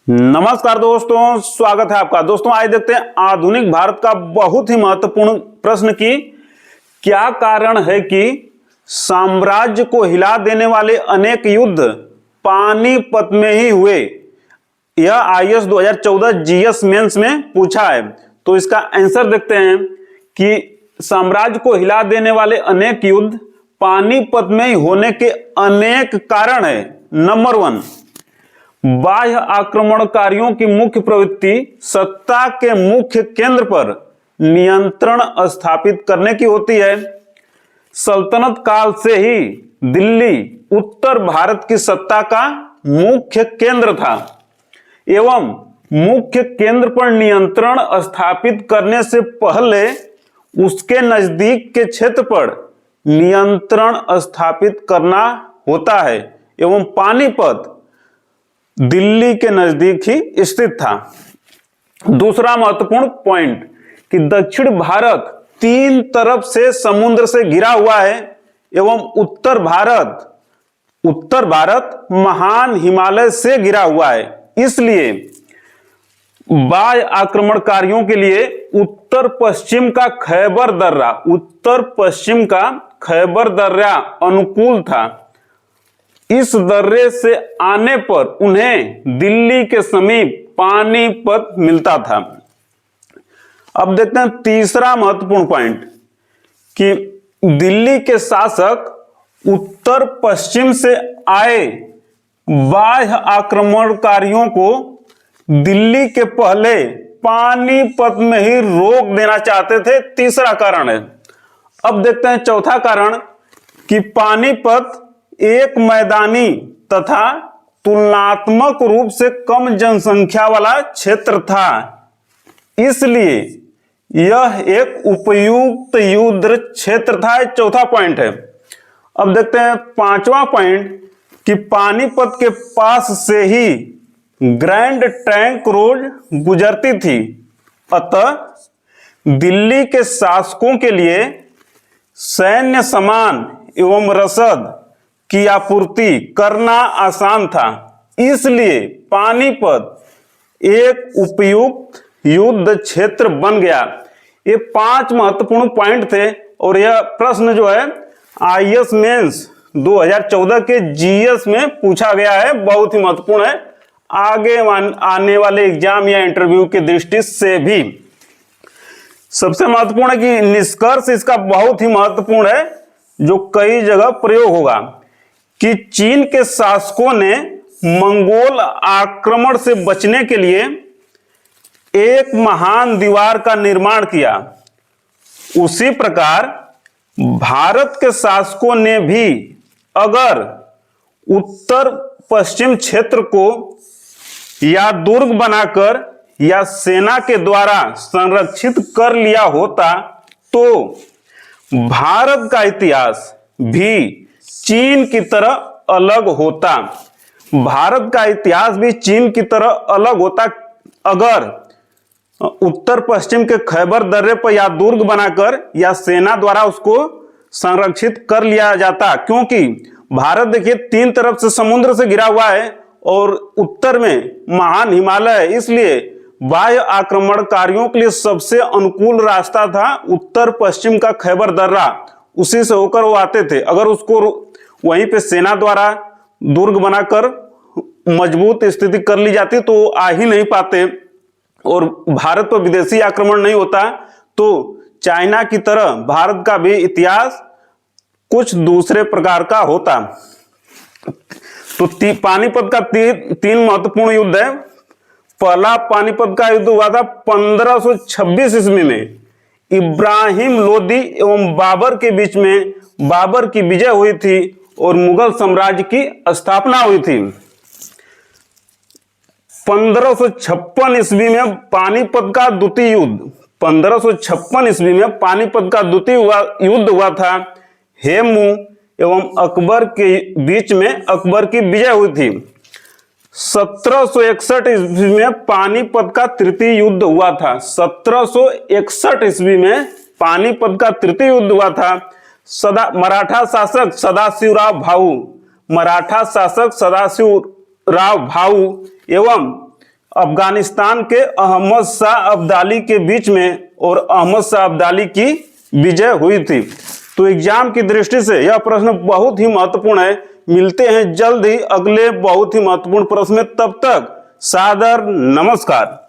नमस्कार दोस्तों, स्वागत है आपका। दोस्तों आज देखते हैं आधुनिक भारत का बहुत ही महत्वपूर्ण प्रश्न कि क्या कारण है कि साम्राज्य को हिला देने वाले अनेक युद्ध पानीपत में ही हुए। यह आईएएस 2014 जीएस मेंस में पूछा है। तो इसका आंसर देखते हैं कि साम्राज्य को हिला देने वाले अनेक युद्ध पानीपत में ही होने के अनेक कारण है। नंबर 1, बाह्य आक्रमणकारियों की मुख्य प्रवृत्ति सत्ता के मुख्य केंद्र पर नियंत्रण स्थापित करने की होती है। सल्तनत काल से ही दिल्ली उत्तर भारत की सत्ता का मुख्य केंद्र था एवं मुख्य केंद्र पर नियंत्रण स्थापित करने से पहले उसके नजदीक के क्षेत्र पर नियंत्रण स्थापित करना होता है एवं पानीपत दिल्ली के नजदीक ही स्थित था। दूसरा महत्वपूर्ण पॉइंट कि दक्षिण भारत 3 तरफ से समुद्र से घिरा हुआ है एवं उत्तर भारत महान हिमालय से घिरा हुआ है। इसलिए बाह्य आक्रमणकारियों के लिए उत्तर पश्चिम का खैबर दर्रा अनुकूल था। इस दर्रे से आने पर उन्हें दिल्ली के समीप पानीपत मिलता था। अब देखते हैं तीसरा महत्वपूर्ण पॉइंट कि दिल्ली के शासक उत्तर पश्चिम से आए बाह्य आक्रमणकारियों को दिल्ली के पहले पानीपत में ही रोक देना चाहते थे। तीसरा कारण है। अब देखते हैं चौथा कारण कि पानीपत एक मैदानी तथा तुलनात्मक रूप से कम जनसंख्या वाला क्षेत्र था, इसलिए यह एक उपयुक्त युद्ध क्षेत्र था। चौथा पॉइंट है। अब देखते हैं पांचवा पॉइंट कि पानीपत के पास से ही ग्रैंड ट्रंक रोड गुजरती थी, अतः दिल्ली के शासकों के लिए सैन्य सामान एवं रसद की आपूर्ति करना आसान था। इसलिए पानीपत एक उपयुक्त युद्ध क्षेत्र बन गया। ये 5 महत्वपूर्ण पॉइंट थे और यह प्रश्न जो है आईएएस मेंस 2014 के जीएस में पूछा गया है। बहुत ही महत्वपूर्ण है आगे आने वाले एग्जाम या इंटरव्यू की दृष्टि से भी। सबसे महत्वपूर्ण है कि निष्कर्ष इसका बहुत ही महत्वपूर्ण है जो कई जगह प्रयोग होगा कि चीन के शासकों ने मंगोल आक्रमण से बचने के लिए एक महान दीवार का निर्माण किया। उसी प्रकार भारत के शासकों ने भी अगर उत्तर पश्चिम क्षेत्र को या दुर्ग बनाकर या सेना के द्वारा संरक्षित कर लिया होता तो भारत का इतिहास भी चीन की तरह अलग होता। भारत का इतिहास भी चीन की तरह अलग होता अगर उत्तर पश्चिम के खैबर दर्रे पर या दुर्ग बनाकर या सेना द्वारा उसको संरक्षित कर लिया जाता। क्योंकि भारत देखिए 3 तरफ से समुद्र से घिरा हुआ है और उत्तर में महान हिमालय है, इसलिए बाह्य आक्रमणकारियों के लिए सबसे अनुकूल रास्ता था उत्तर पश्चिम का खैबर दर्रा। उसी से होकर वो आते थे। अगर उसको वहीं पे सेना द्वारा दुर्ग बनाकर मजबूत स्थिति कर ली जाती तो आ ही नहीं पाते और भारत पर विदेशी आक्रमण नहीं होता। तो चाइना की तरह भारत का भी इतिहास कुछ दूसरे प्रकार का होता। तो पानीपत का 3 महत्वपूर्ण युद्ध है। पहला पानीपत का युद्ध हुआ था 1526 ईस्वी में। इब्राहिम लोदी एवं बाबर के बीच में बाबर की विजय हुई थी और मुगल साम्राज्य की स्थापना हुई थी। 1556 ईस्वी में पानीपत का द्वितीय युद्ध 1556 ईस्वी में पानीपत का द्वितीय युद्ध हुआ था। हेमू एवं अकबर के बीच में अकबर की विजय हुई थी। 1761 ईस्वी में पानीपत का तृतीय युद्ध हुआ था। 1761 ईस्वी में पानीपत का तृतीय युद्ध हुआ था। मराठा शासक सदाशिवराव भाऊ एवं अफगानिस्तान के अहमद शाह अब्दाली के बीच में और अहमद शाह अब्दाली की विजय हुई थी। तो एग्जाम की दृष्टि से यह प्रश्न बहुत ही महत्वपूर्ण है। मिलते हैं जल्द ही अगले बहुत ही महत्वपूर्ण प्रश्न में, तब तक सादर नमस्कार।